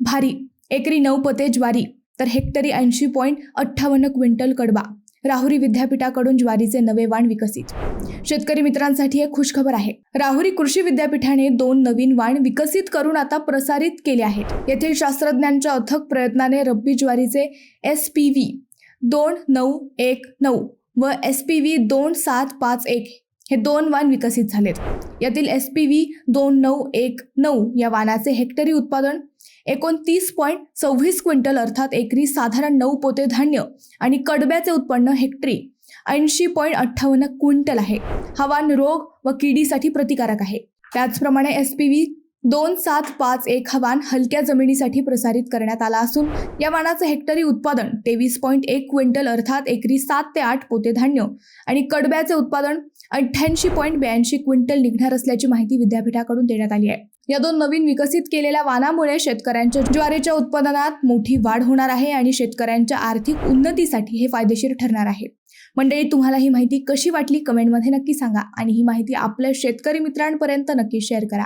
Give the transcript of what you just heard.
भारी एकरी 9 पोते ज्वारी, तर हेक्टरी 80.58 क्विंटल कडबा. राहुरी विद्यापीठाकडून ज्वारीचे नवे वाण विकसित. शेतकरी मित्रांसाठी एक खुशखबर आहे. राहुरी कृषी विद्यापीठाने 2 नवीन वाण विकसित करून आता प्रसारित केले आहेत. येथील शास्त्रज्ञांच्या अथक प्रयत्नाने रब्बी ज्वारीचे SPV 2919 व SPV 2751 हे 2 वाण विकसित झालेत. यातील SPV 2919 या वाणाचे हेक्टरी उत्पादन 29.26 क्विंटल अर्थात एकरी साधारण 9 पोते धान्य आणि कडब्याचे उत्पन्न हेक्टरी 80.58 क्विंटल आहे. हा वाण रोग व किडीसाठी प्रतिकारक आहे. त्याचप्रमाणे SPV 2751 हा वाण हलक्या जमिनीसाठी प्रसारित करण्यात आला असून या वाणाचे हेक्टरी उत्पादन 23.1 क्विंटल अर्थात एकरी 7 ते 8 पोते धान्य आणि कडब्याचे उत्पादन 88.82 क्विंटल निघणार असल्याची माहिती विद्यापीठाकडून देण्यात आली आहे. या 2 नवीन विकसित केलेल्या वाणामुळे शेतकऱ्यांच्या ज्वारीच्या उत्पादनात मोठी वाढ होणार आहे आणि शेतकऱ्यांच्या आर्थिक उन्नतीसाठी हे फायदेशीर ठरणार आहे. मंडळी, तुम्हाला ही माहिती कशी वाटली कमेंटमध्ये नक्की सांगा आणि ही माहिती आपल्या शेतकरी मित्रांपर्यंत नक्की शेअर करा.